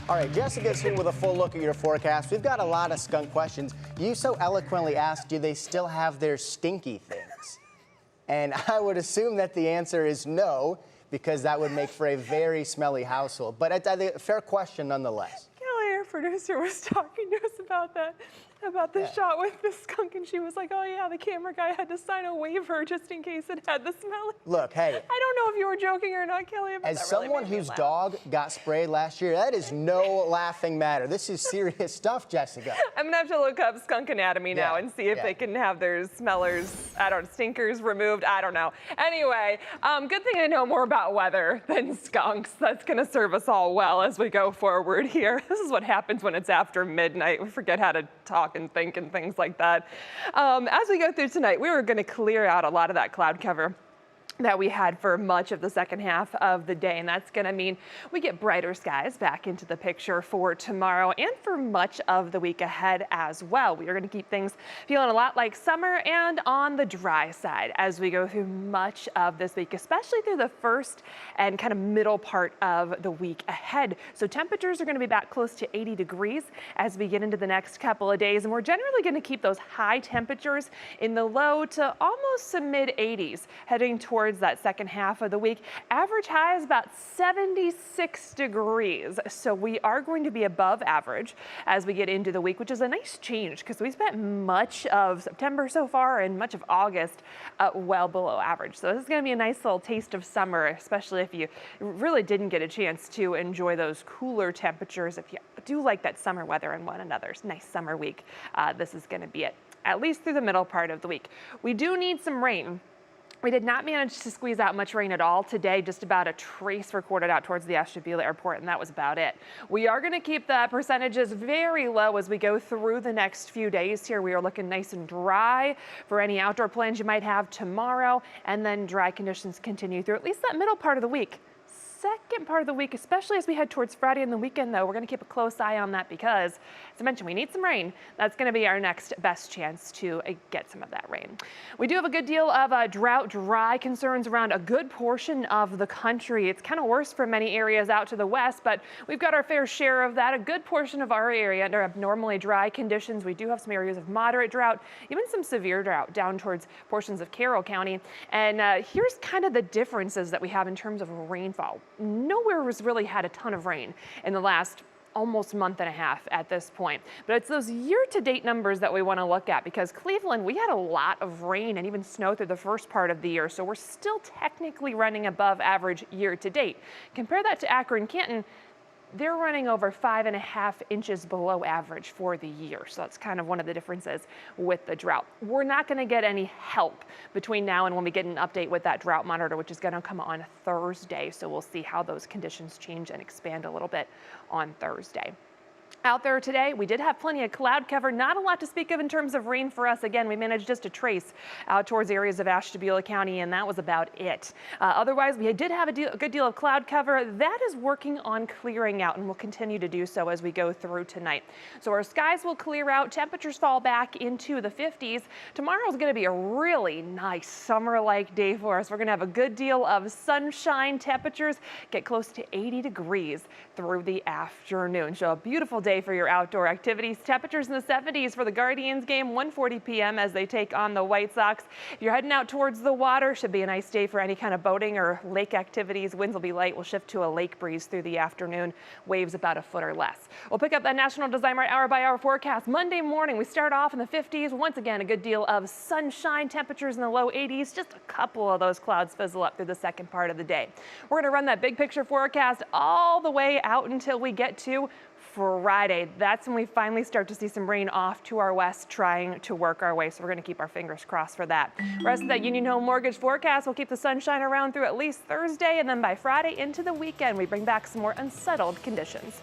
All right, Jessica's here with a full look at your forecast. We've got a lot of skunk questions. You so eloquently asked, do they still have their stinky things? And I would assume that the answer is no, because that would make for a very smelly household. But it's a fair question nonetheless. Kelly, our producer, was talking to us about that, about the shot with the skunk, and she was like, oh yeah, the camera guy had to sign a waiver just in case it had the smell. Look, hey. I don't know if you were joking or not, Kelly, but as that someone really whose dog got sprayed last year, that is no laughing matter. This is serious stuff, Jessica. I'm gonna have to look up skunk anatomy now and see if they can have their smellers, stinkers removed. I don't know. Anyway, good thing I know more about weather than skunks. That's gonna serve us all well as we go forward here. This is what happens when it's after midnight. We forget how to talk and think and things like that. As we go through tonight, we were gonna clear out a lot of that cloud cover that we had for much of the second half of the day, and that's going to mean we get brighter skies back into the picture for tomorrow and for much of the week ahead as well. We are going to keep things feeling a lot like summer and on the dry side as we go through much of this week, especially through the first and kind of middle part of the week ahead. So temperatures are going to be back close to 80 degrees as we get into the next couple of days, and we're generally going to keep those high temperatures in the low to almost to mid 80s heading towards that second half of the week. Average high is about 76 degrees. So we are going to be above average as we get into the week, which is a nice change because we spent much of September so far and much of August well below average. So this is going to be a nice little taste of summer, especially if you really didn't get a chance to enjoy those cooler temperatures. If you do like that summer weather and one another's nice summer week, this is going to be it, at least through the middle part of the week. We do need some rain. We did not manage to squeeze out much rain at all today, just about a trace recorded out towards the Ashtabula Airport, and that was about it. We are going to keep the percentages very low as we go through the next few days here. We are looking nice and dry for any outdoor plans you might have tomorrow, and then dry conditions continue through at least that middle part of the week. Second part of the week, especially as we head towards Friday and the weekend, though, we're going to keep a close eye on that because, as I mentioned, we need some rain. That's going to be our next best chance to get some of that rain. We do have a good deal of drought, dry concerns around a good portion of the country. It's kind of worse for many areas out to the west, but we've got our fair share of that. A good portion of our area under abnormally dry conditions. We do have some areas of moderate drought, even some severe drought down towards portions of Carroll County. And here's kind of the differences that we have in terms of rainfall. Nowhere has really had a ton of rain in the last almost month and a half at this point. But it's those year-to-date numbers that we want to look at because Cleveland, we had a lot of rain and even snow through the first part of the year. So we're still technically running above average year-to-date. Compare that to Akron, Canton. They're running over 5.5 inches below average for the year. So that's kind of one of the differences with the drought. We're not going to get any help between now and when we get an update with that drought monitor, which is going to come on Thursday. So we'll see how those conditions change and expand a little bit on Thursday. Out there today, we did have plenty of cloud cover, not a lot to speak of in terms of rain for us. Again, we managed just to trace out towards areas of Ashtabula County, and that was about it. Otherwise, we did have a good deal of cloud cover. That is working on clearing out, and will continue to do so as we go through tonight. So our skies will clear out, temperatures fall back into the 50s. Tomorrow is going to be a really nice summer-like day for us. We're going to have a good deal of sunshine. Temperatures get close to 80 degrees through the afternoon. So a beautiful day for your outdoor activities. Temperatures in the 70s for the Guardians game, 1:40 p.m. as they take on the White Sox. If you're heading out towards the water, should be a nice day for any kind of boating or lake activities. Winds will be light. We'll shift to a lake breeze through the afternoon. Waves about a foot or less. We'll pick up that National Design Right hour-by-hour forecast. Monday morning, we start off in the 50s. Once again, a good deal of sunshine. Temperatures in the low 80s. Just a couple of those clouds fizzle up through the second part of the day. We're going to run that big picture forecast all the way out until we get to Friday. That's when we finally start to see some rain off to our west, trying to work our way. So we're going to keep our fingers crossed for that. Rest of that Union Home Mortgage forecast will keep the sunshine around through at least Thursday, and then by Friday into the weekend, we bring back some more unsettled conditions.